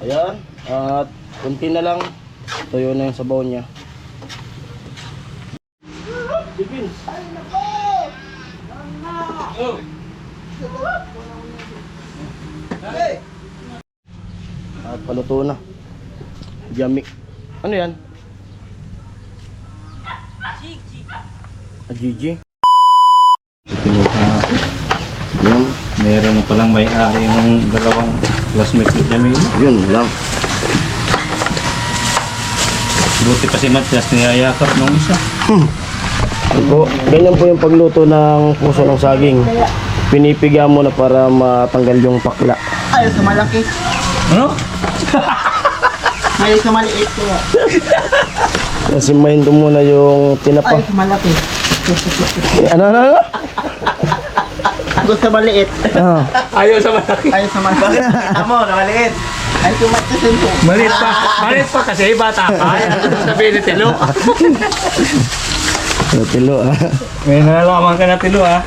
Ayan. At kunti na lang. Tuyo na yung sabaw niya. Bibin. At paluto na. Yummy. Ano yan? Gigi. Yan, meron na palang may-ari ng dalawang classmates ni Jamil. Yun lang. Buti pa si Matias niyayakap nung isa. Po, ganyan po yung pagluto ng puso ng saging. Pinipiga mo na para matanggal yung pakla. Ayaw sa malaki. Ano? Ayaw sa maliit ko. Nasimahin ko muna yung tinapa. Ayaw sa malaki. Ano? Gusto maliit. Ah. Ayaw sa malaki. Ayaw sa malaki. Bakit nakita mo na maliit? Ay, tumatasin ko. Malit pa. Malit pa kasi bata pa. Sabihin ni Tilo. Tilo ah. May nalalaman ka na Tilo ah.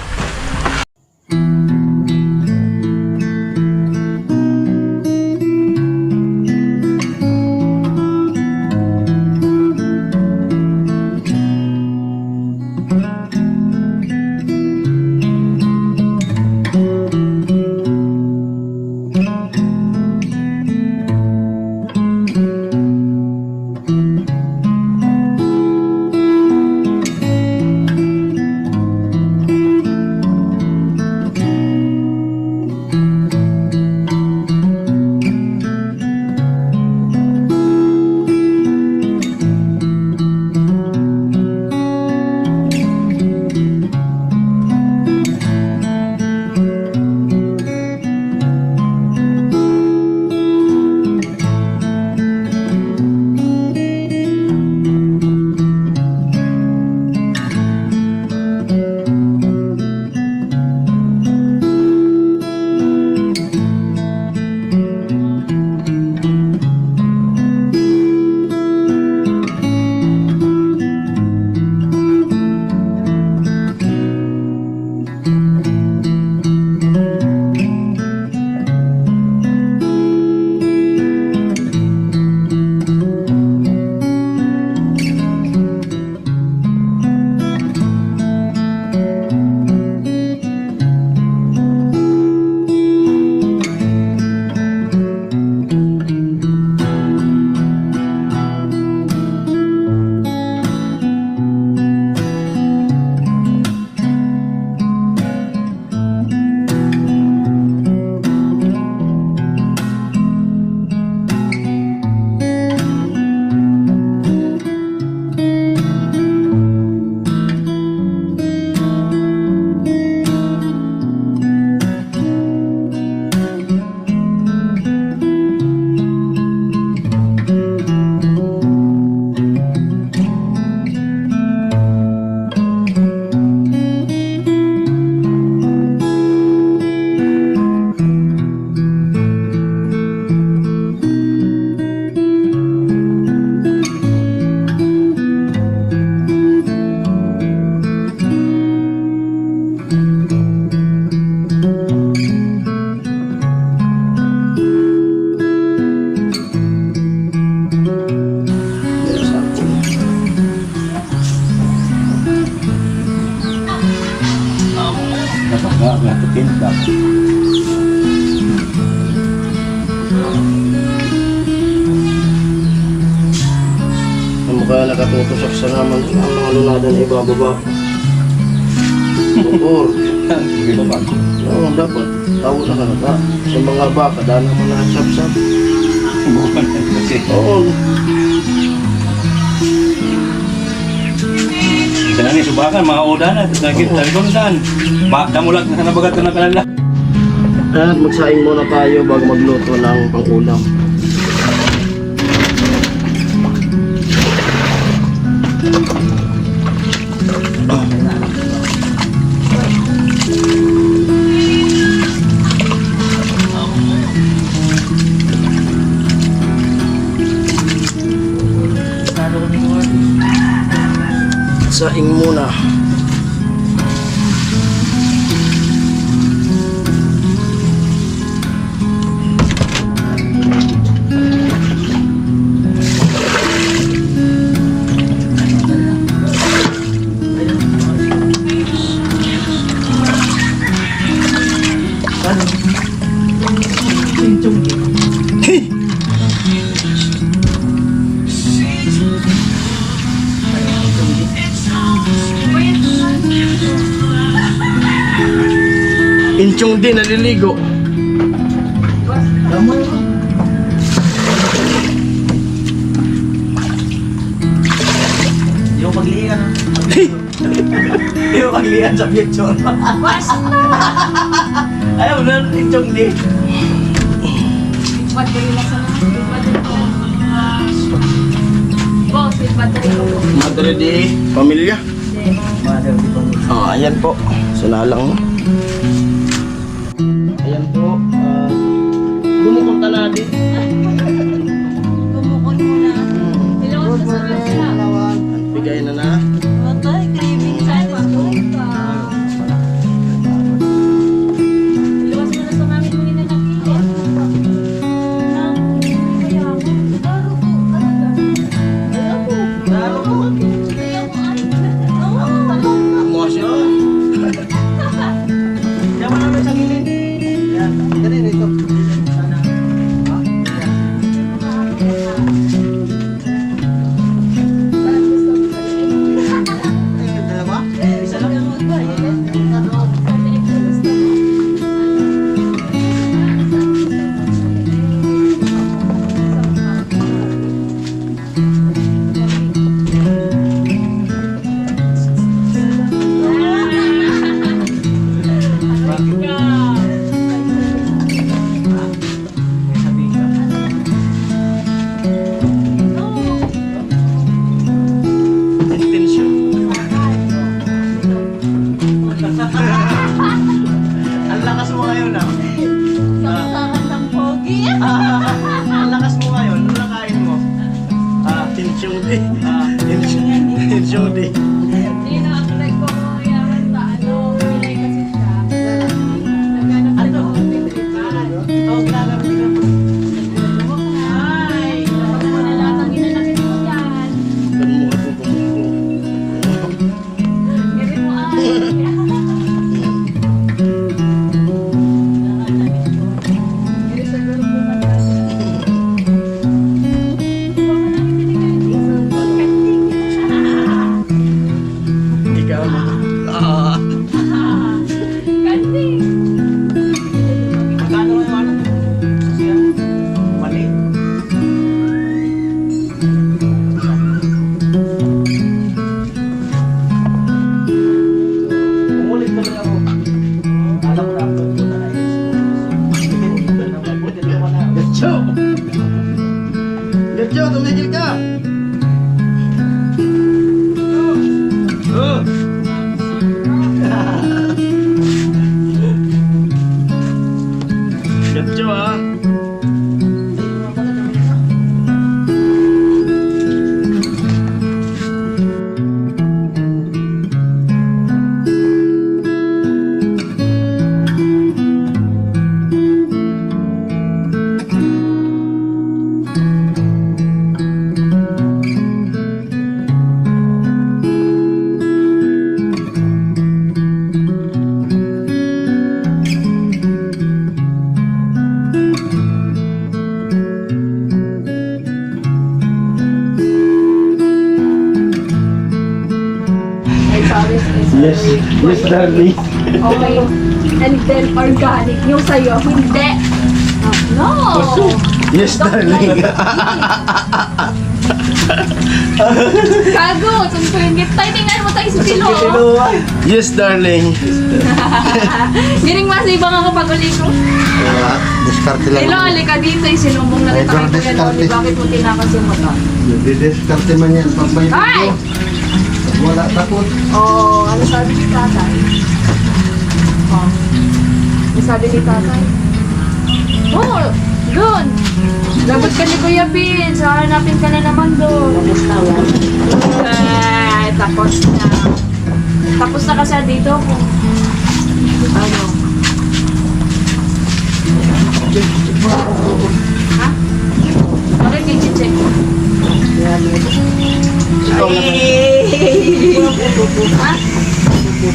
Kaya nakatutusok sa naman ang mga lunada na ibababa. Oo. Oo, dapat. Tawag na kanata. Sa mga baka, daan naman na sap-sap. Bukan kasi. Oo. Isa na ni subakan, mga uda na. Nakita ko na saan. Damulat na nabagat na kalala. At magsaing muna tayo bago magluto ng pang-ulam. Saing muna. Chong din naliligo. Yung paglihan. Yung paglihan sa picture. Ayaw na, itong di. Madre di pamilya. Mother, di ba? Ayan po. Sunalang. Ayan po. Gumukunta natin. Kumukon mo na. Ilawan sa sabi siya. Bigay na na. Matay, craving time ako. Ilawas mo na sa mami mo ninanakit. Kaya ako. Daro ko. Daro ko. Kaya ko ay. Emosyon. Diyan mo namin sa gilid. Yan, ganun ito. Sana. Dalawa? Isa lang. Sabi ka. Intensyon. Ang lakas mo ngayon ah. Saksakan ng pogi. Ang lakas mo ngayon. Ano nakain mo? Tensyon di. Tensyon di. Hindi na ako nagkumayaman sa ano. Pilay kasi siya. Naghanap na ako ng pinilipan. Tawag na lang din ako. Ay, dapat mo na lahat ang ginanakit mo dyan. Ganun mo ako kung Gawin mo ay. Gawin sa gulo po ka ikaw. Kanding. Magkano yung ano? Siya. Mali. Umulit pa lang ako. Alam ko na upload ko na lang yun. Getcho! Getcho, tumigil ka! Oh! Getcho ah! Ay, sorry. Yes, yes darling. Okay. And then organic. Yung sa'yo, hindi. No! Yes darling. Gago! Sungkringit tayo. Tingnan mo tayo sa pilo. Yes darling. Giring mas ibang ako pag uli ko. Diskarte lang. Pilo, alika dito. Sinumbong na kita kay Kuya Loli. Bakit mo tinakas yung motor? Diskarte man yan. Pag may Ay! wala takot. Oh, ano sabi ni tatay? Oh. Ano sabi ni tatay? Oh, doon. Labot ka ni Kuya Pin. So, hanapin ka na naman doon. Tapos na tapos na. Tapos na kasi dito kung ano. Ha? Bakit i-check? Ikaw na. Ha?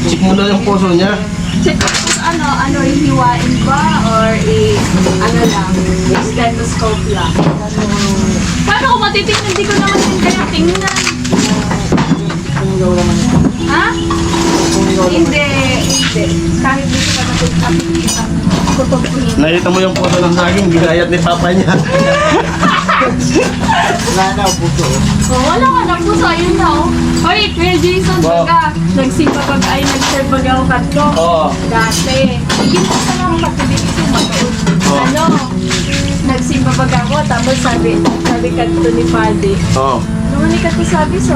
Check mo na yung puso niya. Check ko kung ano, ihiwain ba or ano lang, stethoscope lang. Paano kung matitingnan? Hindi ko naman yun kaya tingnan. Ha? Hindi. hindi. Kahit dito ka nakikita, tutupunin. Nakita mo yung puso ng saging, ginayat ni papa niya. Wala na, puso. Oh, wala ka na po sa yun na oh. Hoy, Kuya Jason, Ba? baga, nagsimba pag ay nag-serve baga ako katlo. Oo. Dati. Higit pa sa lang patibig ito mag-uod. Oo. Ano? Nagsimba baga ako, tapos sabi katlo ni Paddy. Oo. Nung ni katlo sabi, so,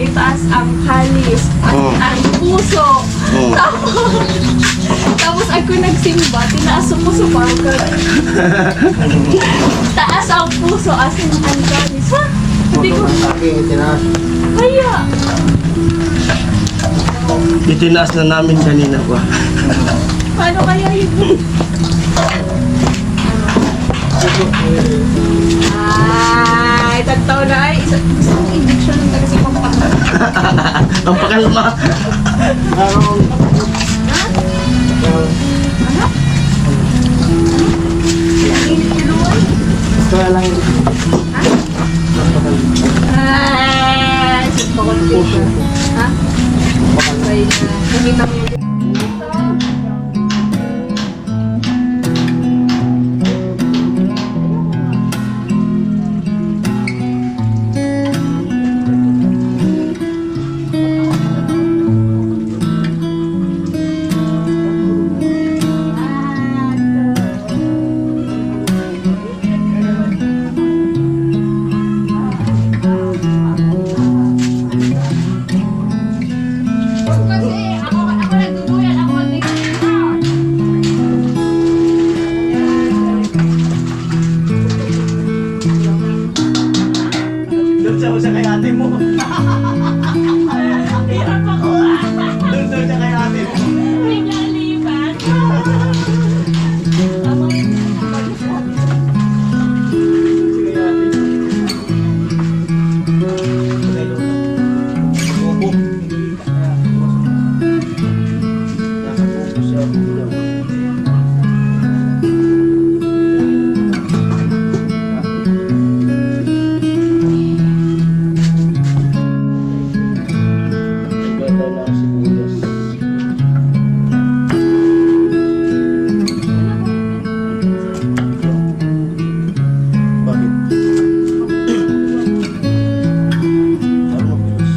itaas ang kalis at Oo. ang puso. Oo. Tapos ako nagsimba, tinaas ang puso pa ako. Taas ang puso, asin ang kalis. Ha? Hindi ko, Saging itinaas. kaya. Itinaas na namin kanina pa. Paano kaya yun? Ay, tagtaw na ay. Isang injection ng taga sa pampakal. Ang pakalma. Ano? Init kiluan? Kaya lang yun. Ay, sip ko dito. Ha? Ay, nakita mo yung kasi ako nagduduyan, ako nagduduyan. Doon siya kay ate mo. Hirap ako. Doon siya kay ate mo. Naglaliban. Sige ate. Opo. Nasa puso siya. Ganda na ang sibuyas. Bakit? Ano mabilis?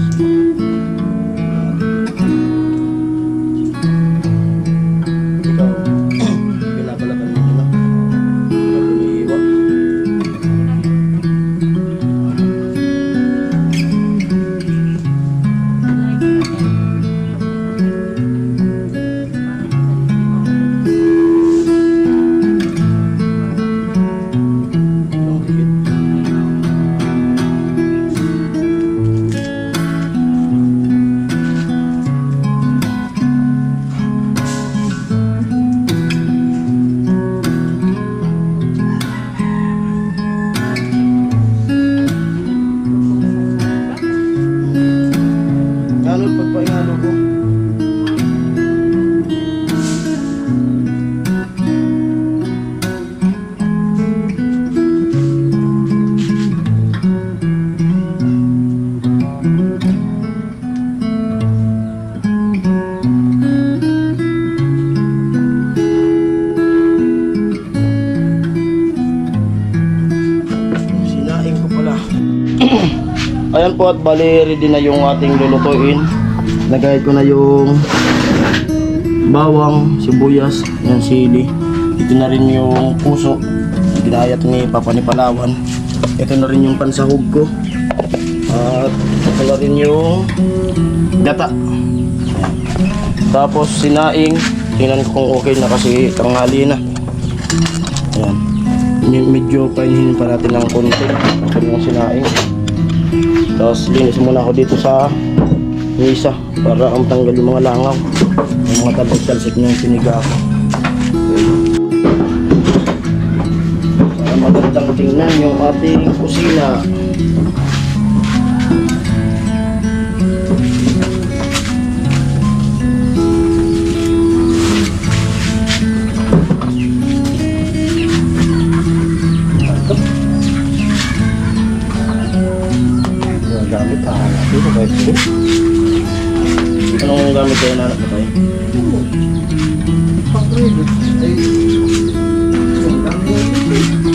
Ikaw, pinapalaban mo na. Bago niiwan. Ang higit. Ano pagpaingalo ko? Sinaing ko pala. Ayan po at bali ready na yung ating lulutuin. Nagayat ko na yung bawang, sibuyas, yung sili. Ito na rin yung puso. Ginayat ni Papa ni Palawan. Ito na rin yung pansahog ko. At ito na rin yung gata. Tapos sinaing. Tingnan ko kung okay na kasi tanghali na. Ayan. Medyo painhin pa natin ng konti. Ito yung sinaing. Tapos linis muna ako dito sa misa para ang tanggal yung mga langaw, yung mga talsik-talsik ng siniga ako. Para magandang tingnan yung ating kusina. Gamit ha, dito kahit ito. Anong gamit kayo nanap mo tayo? Pag-private. Ay, ang dami yan dito.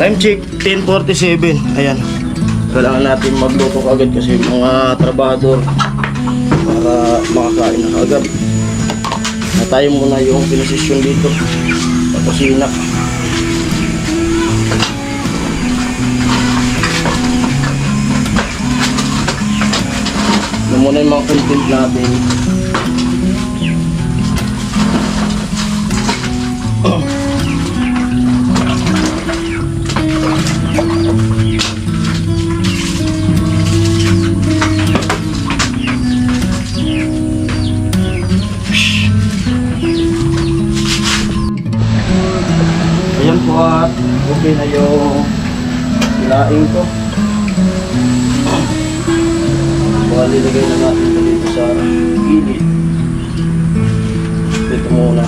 Time check, 10:47. Ayan. Kailangan natin magluto agad kasi mga trabador para makakain na agad. Tayo muna yung pinosisyon dito sa kusina. Ito muna yung mga content natin. Ayan po at okay na yung laing ko. Baka lilagay na natin ito dito sa gilid. Dito muna.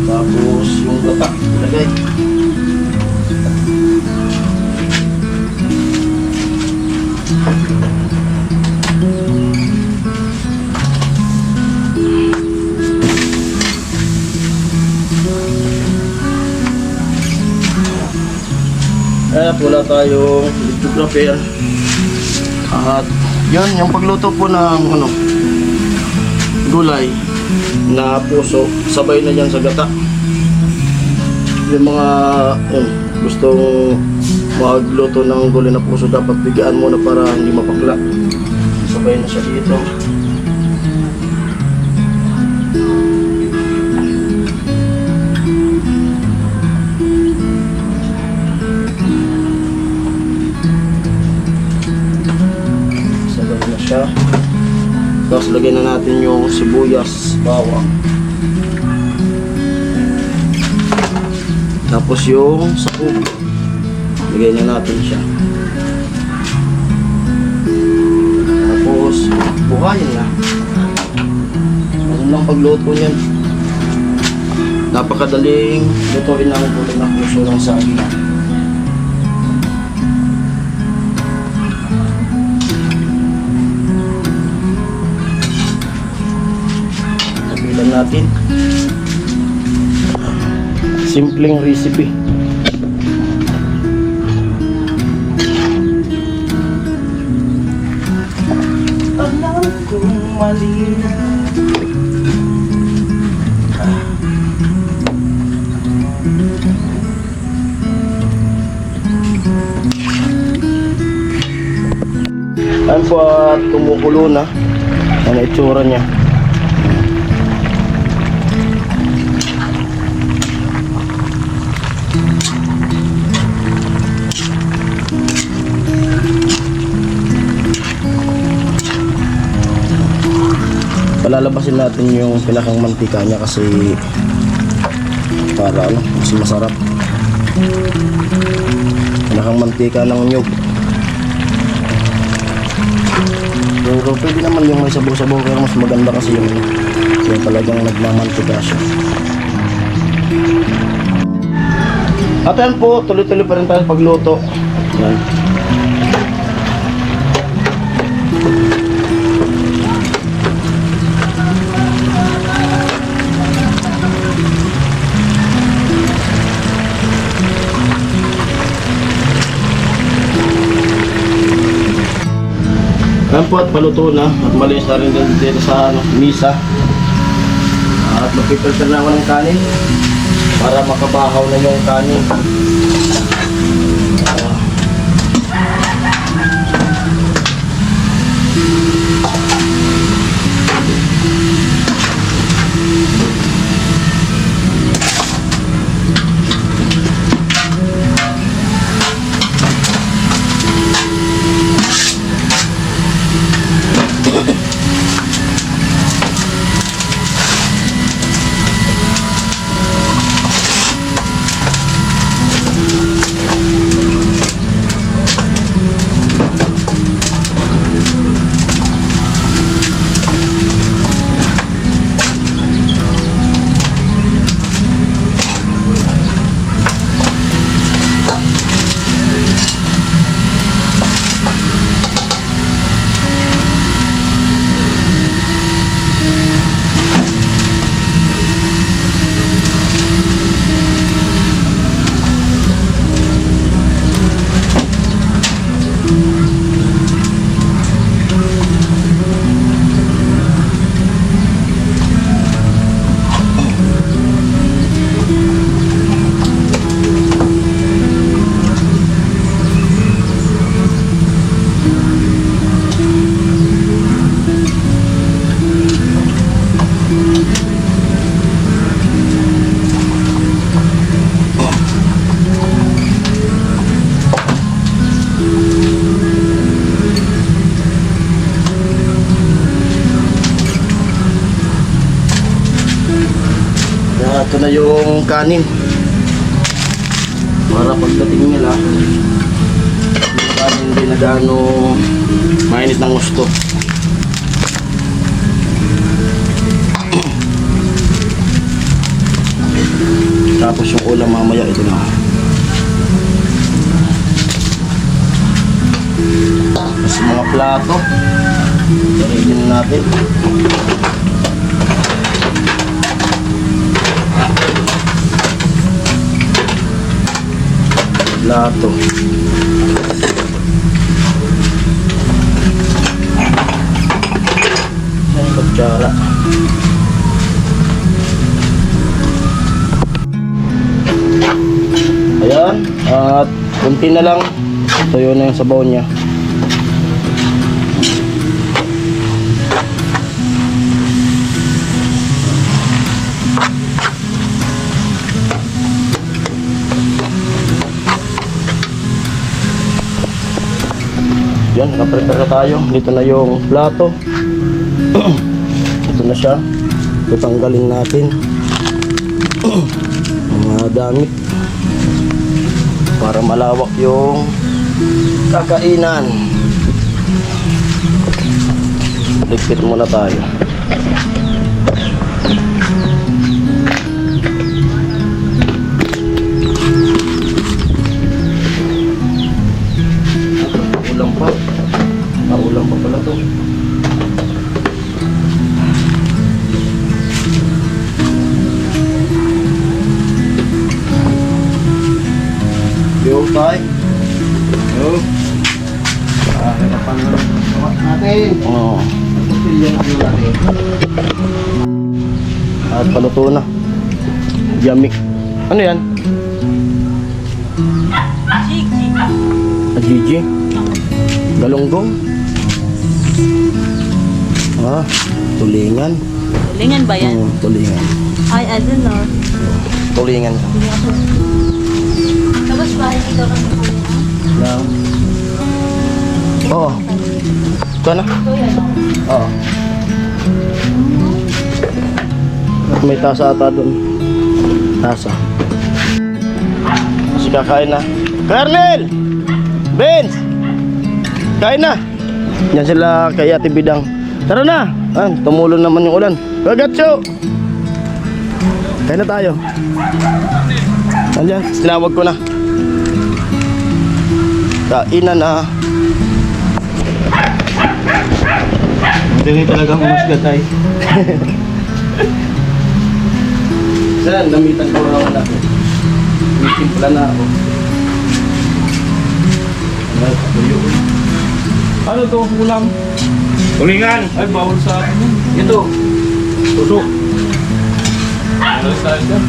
Tapos yung gata ilagay. At wala tayong lithographer. At yun, yung pagluto po ng gulay na puso, sabay na yan sa gata. Yung mga gustong magluto ng gulay na puso, dapat bigyan muna para hindi mapakla. Sabay na siya dito. Siya. Tapos lagyan na natin yung sibuyas, bawang. Tapos yung sahog. Lagyan na natin siya. Tapos buhayin na. Ano lang pagluto niyan. Napakadaling lutuin ng gulay na puso ng saging. Natin simpleng recipe. Alam kong mali na ayan po at kumukulo na ang itsura niya. Palalabasin natin yung pinakang mantika niya kasi para mas masarap. Pinakang mantika ng nyug. Pero pwede naman yung may sabaw-sabaw, pero mas maganda kasi yung talagang nagmamantika siya. At yan po, tuloy-tuloy pa rin tayo pagluto. Yan. Yan po at paluto na at malis na rin dito sa misa. At magpipilter na ako ng kanin para makabahaw na yung kanin. Ito na yung kanin. Para pagdating nila, yung kanin hindi na gaano mainit ng gusto. Tapos yung ulam mamaya ito na. Tapos mga plato. Sarili natin. Plato. Yan yung kutsara. Ayan. At kunti na lang. Tuyo na yung sabaw niya. Yan, nakaprepare na tayo. Dito na yung plato. Ito na siya. Tutanggalin natin mga damit para malawak yung kakainan. Ligpit muna tayo. Ulam pa. Ulam pa pala to. Yo, tay. Yo. Harapan natin. Oh. Yung ano natin. At paluto na. Yummy. Ano yan? Gigi. Galunggong. Ah, tulingan. Tulingan ba yan? Tulingan. Ay, I don't know. Tulingan. Tapos ba, hindi daw kami Lang. Oo. Ito na. Oo. At may tasa ata doon. Tasa. Kasi kakain na. Kernel! Vince! Kain na! Yan sila kay Ate Bidang. Tara na! Tumulo naman yung ulan. Kagatso! Kain na tayo. Andiyan, tinawag ko na. Kainan na. Hindi talaga humusgat ay. Saan, namitan ko lang ako. May timpla na ako. Ano to? Ulam? Tulingan! Ay, bawal sa akin yun. Ito. Puso. Ano tayo dyan?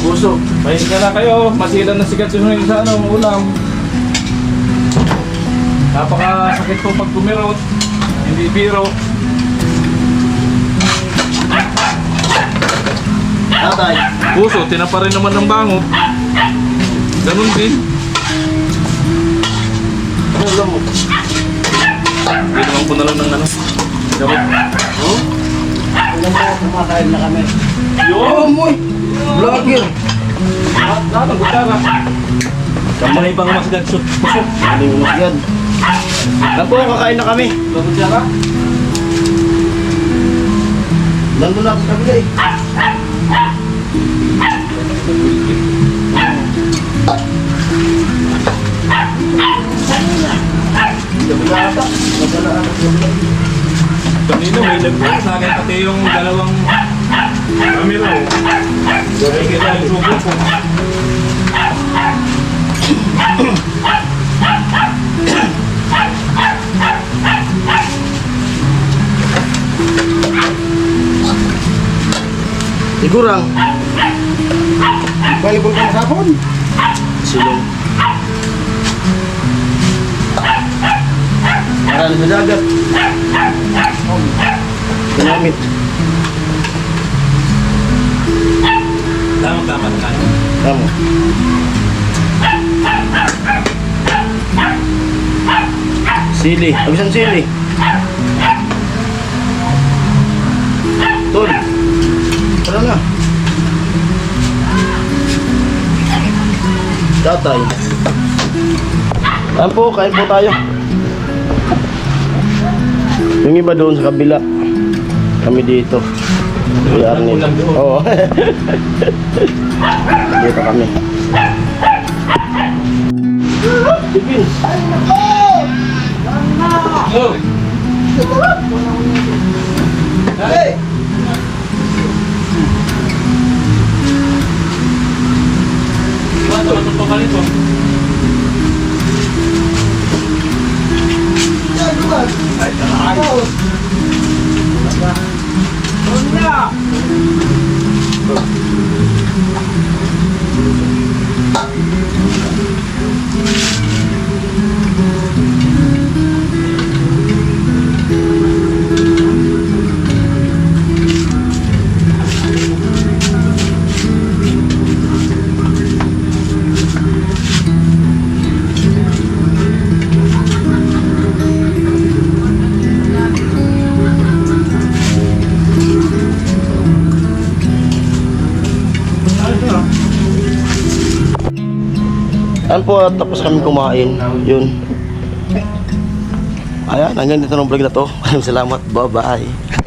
Puso. Pahinga na kayo. Masilan na sikat yung sa ano, ulam. Napakasakit po pag kumirot. Hindi biro. Tatay. Puso, tinapa rin naman ng bangot. Ganun din. Ano ulam mo? Hindi naman po na lang ng ano. Gamot. Oh? Alam mo, kumakain na kami. Oh, moy! Vlogger! Lahat ang kutsara. Kamay pang masgat sa puso. Ano yung masgad? Lang po, kakain na kami. Ang kutsara. Nandun na ako sa kabila eh. Kanina may nag-vlog sa akin pati yung dalawang camera. Gawin kita yung subo ko. Sigurang. Available ka na sa hapon. Silong. Marami sa dagat. Ginamit. Tama-tama na. Tama. Sili. Abisan sili. Tol. Tara na. tatay. Ayan po, kain po tayo. Yung iba doon sa kabila. Kami dito. Kuya Arnel. Ulam doon. Oo. Dito kami. Tipin. Oh! Hey! Ano matuto ka nito? Ayan po, at tapos kami kumain. Yun. Ayan, hanggang dito ng vlog na to. Maraming salamat. Bye-bye.